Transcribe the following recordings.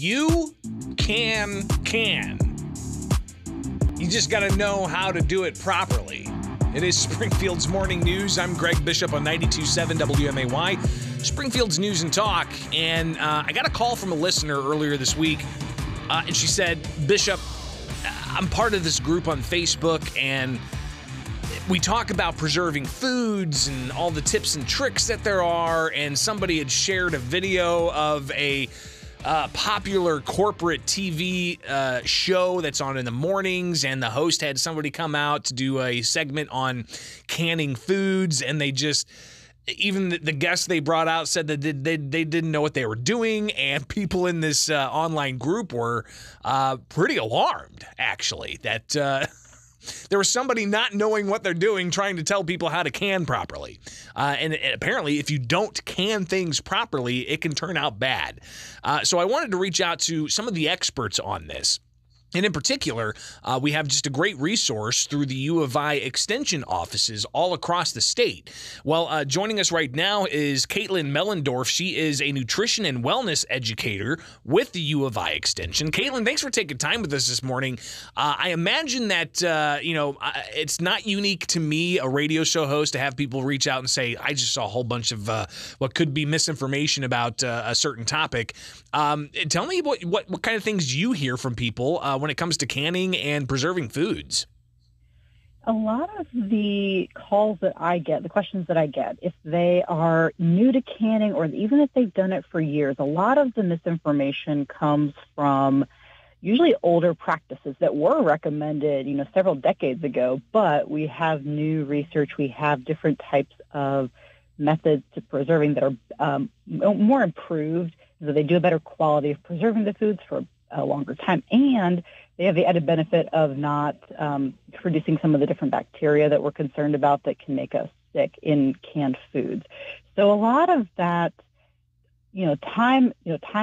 You can. You just got to know how to do it properly. It is Springfield's Morning News. I'm Greg Bishop on 92.7 WMAY, Springfield's News and Talk. And I got a call from a listener earlier this week, and she said, Bishop, I'm part of this group on Facebook, and we talk about preserving foods and all the tips and tricks that there are, and somebody had shared a video of a popular corporate TV show that's on in the mornings, and the host had somebody come out to do a segment on canning foods, and they just, even the guests they brought out said that they didn't know what they were doing, and people in this online group were pretty alarmed, actually, that there was somebody not knowing what they're doing trying to tell people how to can properly. And apparently, if you don't can things properly, it can turn out bad. So I wanted to reach out to some of the experts on this. And in particular, we have just a great resource through the U of I extension offices all across the state. Well, joining us right now is Caitlin Mellendorf. She is a nutrition and wellness educator with the U of I extension. Caitlin, thanks for taking time with us this morning. I imagine that, it's not unique to me, a radio show host, to have people reach out and say, I just saw a whole bunch of what could be misinformation about a certain topic. Tell me what kind of things you hear from people when it comes to canning and preserving foods. A lot of the calls that I get, the questions that I get, if they are new to canning or even if they've done it for years, a lot of the misinformation comes from usually older practices that were recommended, several decades ago, but we have new research, we have different types of methods to preserving that are more improved, so they do a better quality of preserving the foods for a longer time, and they have the added benefit of not producing some of the different bacteria that we're concerned about that can make us sick in canned foods. So a lot of that, time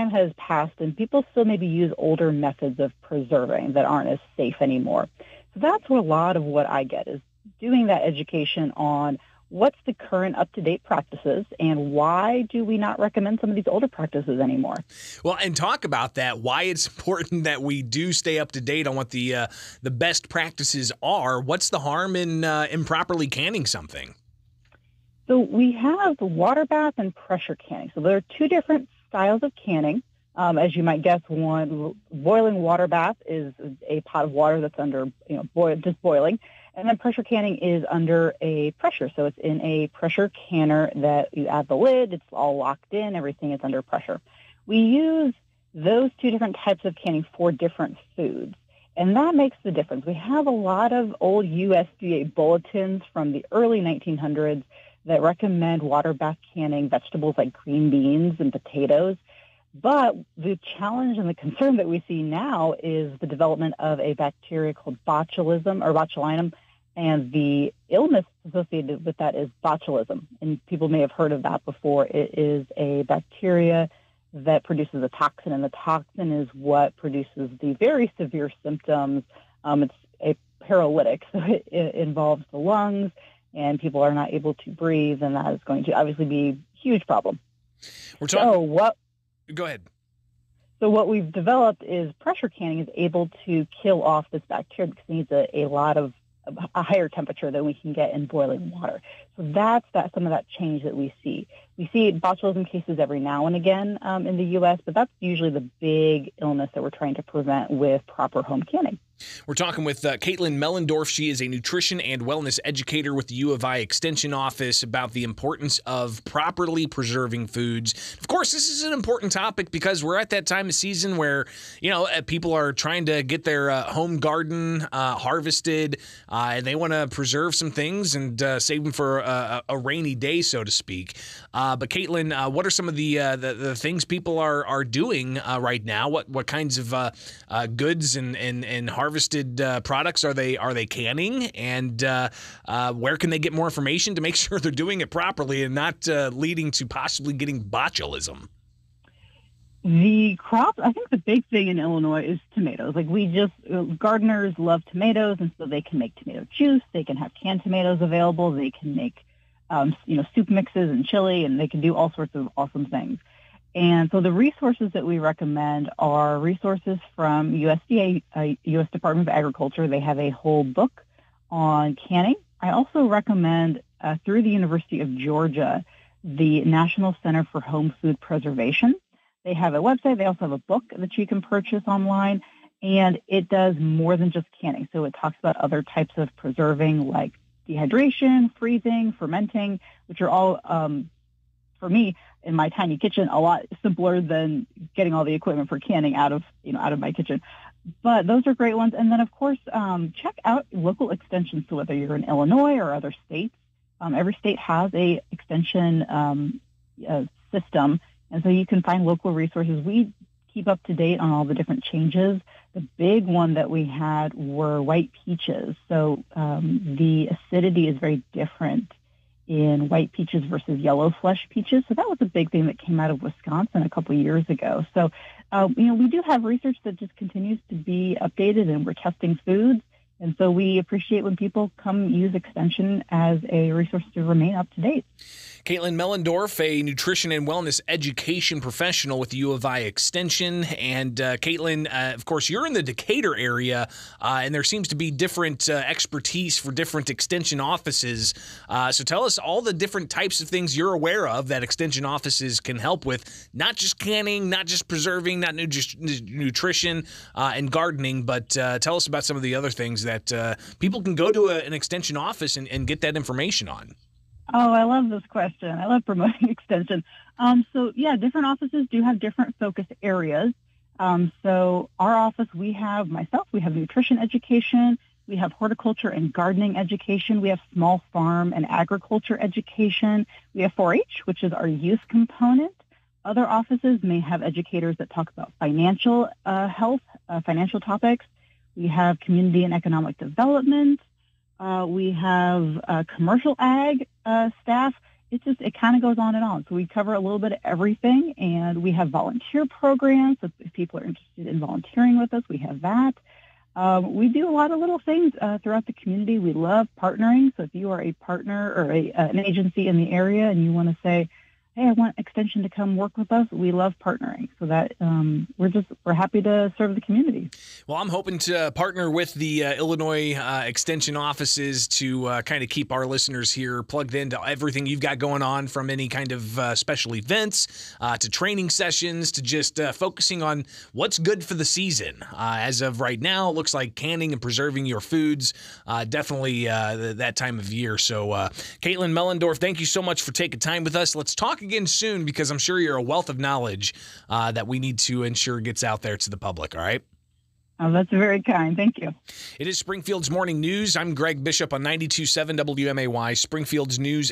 has passed, and people still maybe use older methods of preserving that aren't as safe anymore. So that's what a lot of what I get is doing that education on what's the current up-to-date practices and why do we not recommend some of these older practices anymore? Well, and talk about that, why it's important that we do stay up to date on what the best practices are. What's the harm in improperly canning something? So we have water bath and pressure canning. So there are two different styles of canning. As you might guess, one boiling water bath is a pot of water that's under just boiling. And then pressure canning is under a pressure. So it's in a pressure canner that you add the lid, it's all locked in, everything is under pressure. We use those two different types of canning for different foods. And that makes the difference. We have a lot of old USDA bulletins from the early 1900s that recommend water bath canning vegetables like green beans and potatoes. But the challenge and the concern that we see now is the development of a bacteria called botulinum, and the illness associated with that is botulism. And people may have heard of that before. It is a bacteria that produces a toxin, and the toxin is what produces the very severe symptoms. It's a paralytic, so it involves the lungs, and people are not able to breathe, and that is going to obviously be a huge problem. Go ahead. So what we've developed is pressure canning is able to kill off this bacteria because it needs a higher temperature than we can get in boiling water. So that's some of that change that we see. We see botulism cases every now and again in the U.S., but that's usually the big illness that we're trying to prevent with proper home canning. We're talking with Caitlin Mellendorf. She is a nutrition and wellness educator with the U of I Extension Office about the importance of properly preserving foods. Of course, this is an important topic because we're at that time of season where, people are trying to get their home garden harvested, and they want to preserve some things and save them for a rainy day, so to speak. But Caitlin, what are some of the things people are doing right now? What kinds of goods and harvested products are they canning, and where can they get more information to make sure they're doing it properly and not leading to possibly getting botulism? The crops, I think the big thing in Illinois is tomatoes. Gardeners love tomatoes, and so they can make tomato juice. They can have canned tomatoes available. They can make, soup mixes and chili, and they can do all sorts of awesome things. And so the resources that we recommend are resources from USDA, U.S. Department of Agriculture. They have a whole book on canning. I also recommend through the University of Georgia, the National Center for Home Food Preservation. They have a website. They also have a book that you can purchase online, and it does more than just canning. So it talks about other types of preserving like dehydration, freezing, fermenting, which are all, for me, in my tiny kitchen, a lot simpler than getting all the equipment for canning out of my kitchen. But those are great ones. And then, of course, check out local extensions. So whether you're in Illinois or other states, every state has a extension system. And so you can find local resources. We keep up to date on all the different changes. The big one that we had were white peaches. So the acidity is very different in white peaches versus yellow flesh peaches. So that was a big thing that came out of Wisconsin a couple of years ago. So, we do have research that just continues to be updated, and we're testing foods. And so we appreciate when people come use Extension as a resource to remain up to date. Caitlin Mellendorf, a nutrition and wellness education professional with U of I Extension. And Caitlin, of course, you're in the Decatur area, and there seems to be different expertise for different Extension offices. So tell us all the different types of things you're aware of that Extension offices can help with, not just canning, not just preserving, not just nutrition and gardening, but tell us about some of the other things that people can go to an Extension office and get that information on. Oh, I love this question. I love promoting Extension. Different offices do have different focus areas. So our office, we have nutrition education, we have horticulture and gardening education, we have small farm and agriculture education, we have 4-H, which is our youth component. Other offices may have educators that talk about financial health, financial topics. We have community and economic development. We have commercial ag staff. It kind of goes on and on. So we cover a little bit of everything, and we have volunteer programs. So if people are interested in volunteering with us, we have that. We do a lot of little things throughout the community. We love partnering. So if you are a partner or an agency in the area and you want to say, hey, I want Extension to come work with us, we love partnering. So that we're happy to serve the community. Well, I'm hoping to partner with the Illinois Extension offices to kind of keep our listeners here plugged into everything you've got going on, from any kind of special events to training sessions to just focusing on what's good for the season. As of right now, it looks like canning and preserving your foods, definitely that time of year. So, Caitlin Mellendorf, thank you so much for taking time with us. Let's talk again soon, because I'm sure you're a wealth of knowledge that we need to ensure gets out there to the public. All right. Oh, that's very kind. Thank you. It is Springfield's Morning News. I'm Greg Bishop on 92.7 WMAY, Springfield's News.